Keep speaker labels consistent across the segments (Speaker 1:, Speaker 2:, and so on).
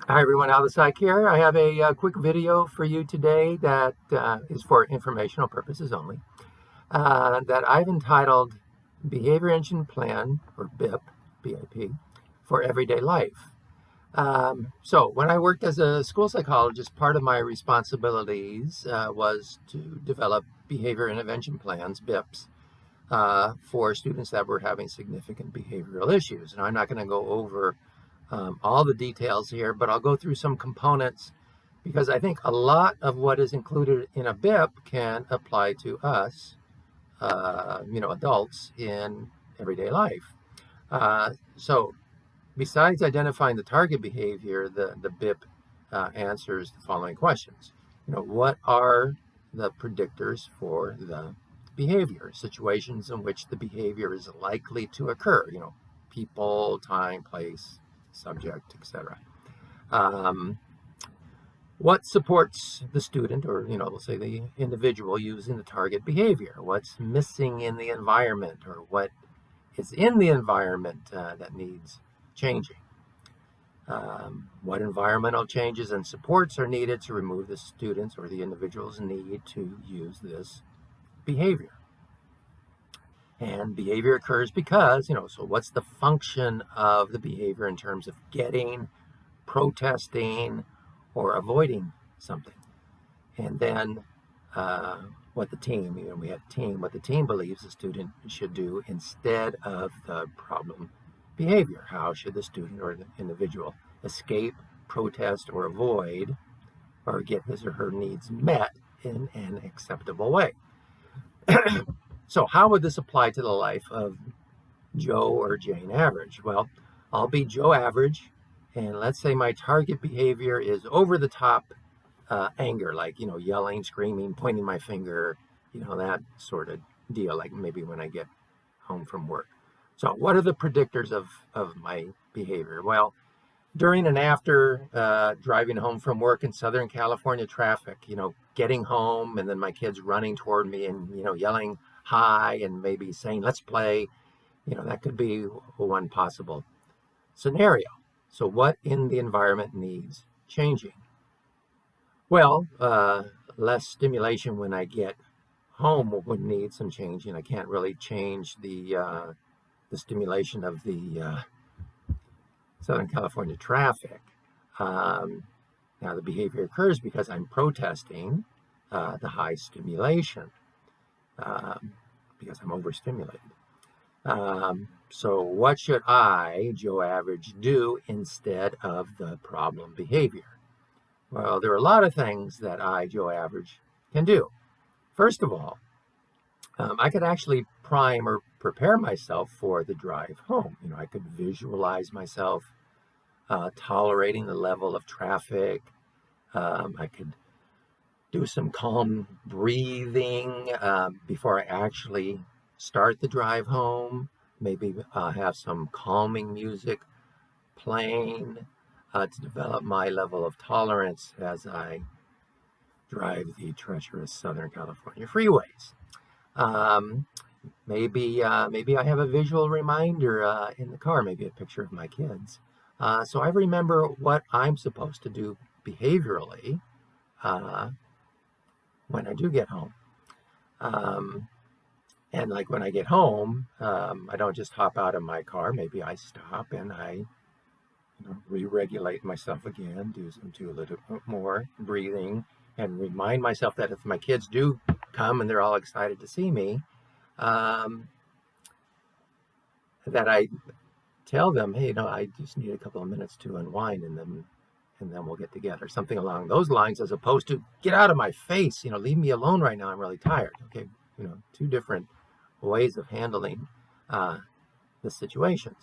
Speaker 1: Hi everyone, Al the Psych here. I have a quick video for you today that is for informational purposes only, that I've entitled Behavior Engine Plan, or BIP, for Everyday Life. So when I worked as a school psychologist, part of my responsibilities was to develop behavior intervention plans, BIPs, for students that were having significant behavioral issues. And I'm not going to go over all the details here, but I'll go through some components because I think a lot of what is included in a BIP can apply to us, adults in everyday life. So besides identifying the target behavior, the BIP answers the following questions. What are the predictors for the behavior, situations in which the behavior is likely to occur, people, time, place, subject, etc. Um, what supports the student, or we'll say the individual using the target behavior? What's missing in the environment, or what is in the environment that needs changing? What environmental changes and supports are needed to remove the student's or the individual's need to use this behavior? And behavior occurs because, so what's the function of the behavior in terms of getting, protesting, or avoiding something? And then what the team, we had team, what the team believes the student should do instead of the problem behavior. How should the student or the individual escape, protest, or avoid, or get his or her needs met in an acceptable way? So how would this apply to the life of Joe or Jane Average? Well, I'll be Joe Average, and let's say my target behavior is over the top anger, like, yelling, screaming, pointing my finger, that sort of deal, like maybe when I get home from work. So what are the predictors of my behavior? Well, during and after driving home from work in Southern California traffic, getting home and then my kids running toward me and, yelling hi and maybe saying, let's play, that could be one possible scenario. So what in the environment needs changing? Well, less stimulation when I get home would need some changing. I can't really change the stimulation of the Southern California traffic. Now, the behavior occurs because I'm protesting the high stimulation because I'm overstimulated. So what should I, Joe Average, do instead of the problem behavior? Well, there are a lot of things that I, Joe Average, can do. First of all, I could actually prime or prepare myself for the drive home. I could visualize myself tolerating the level of traffic. I could do some calm breathing before I actually start the drive home. Maybe have some calming music playing to develop my level of tolerance as I drive the treacherous Southern California freeways. Um, maybe I have a visual reminder in the car, maybe a picture of my kids. So I remember what I'm supposed to do behaviorally uh, when I do get home. Um, and like when I get home, I don't just hop out of my car. Maybe I stop and I re-regulate myself again, do a little bit more breathing, and remind myself that if my kids do come and they're all excited to see me, um, that I tell them, hey, I just need a couple of minutes to unwind, and then we'll get together. Something along those lines, as opposed to get out of my face, leave me alone right now. I'm really tired. Okay, two different ways of handling the situations.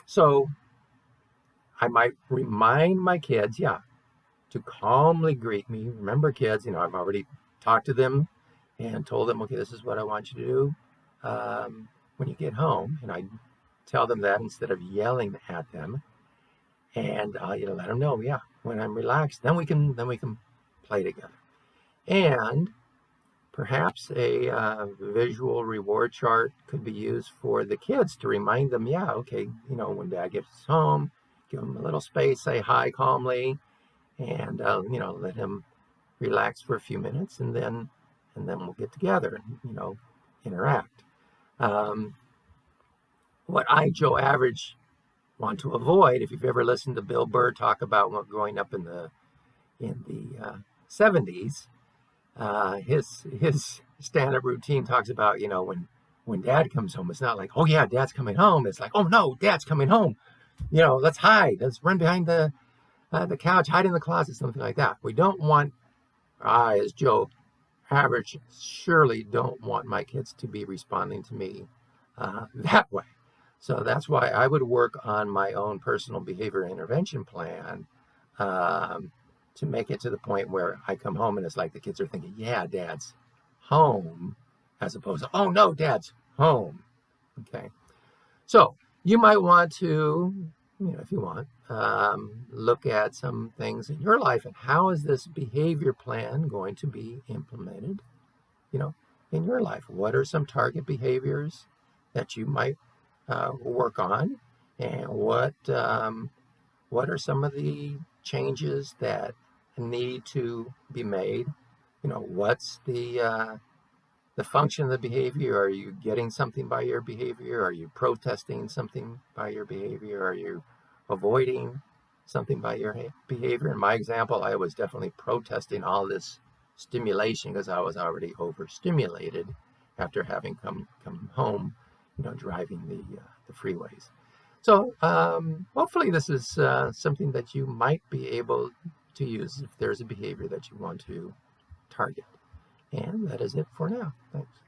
Speaker 1: So I might remind my kids, to calmly greet me. Remember, kids, I've already talked to them and told them, okay, this is what I want you to do when you get home. And I tell them that instead of yelling at them, and let them know, when I'm relaxed, then we can play together. And perhaps a visual reward chart could be used for the kids to remind them, okay, when Dad gets home, give him a little space, say hi calmly, and let him relax for a few minutes, and then we'll get together and interact. Um, what I, Joe Average, want to avoid, if you've ever listened to Bill Burr talk about what growing up in the 70s, his stand-up routine talks about when dad comes home, it's not like, oh yeah, dad's coming home. It's like, oh no, dad's coming home. Let's hide. Let's run behind the couch, hide in the closet, something like that. We don't want, I, as Joe Average, surely don't want my kids to be responding to me that way. So that's why I would work on my own personal behavior intervention plan to make it to the point where I come home and it's like the kids are thinking, yeah, dad's home, as opposed to, oh no, dad's home. Okay. So you might want to, if you want, look at some things in your life and how is this behavior plan going to be implemented, in your life? What are some target behaviors that you might work on, and what are some of the changes that need to be made? What's the function of the behavior? Are you getting something by your behavior? Are you protesting something by your behavior? Are you avoiding something by your behavior? In my example, I was definitely protesting all this stimulation because I was already overstimulated after having come home, driving the freeways. So hopefully this is something that you might be able to use if there's a behavior that you want to target. And that is it for now. Thanks.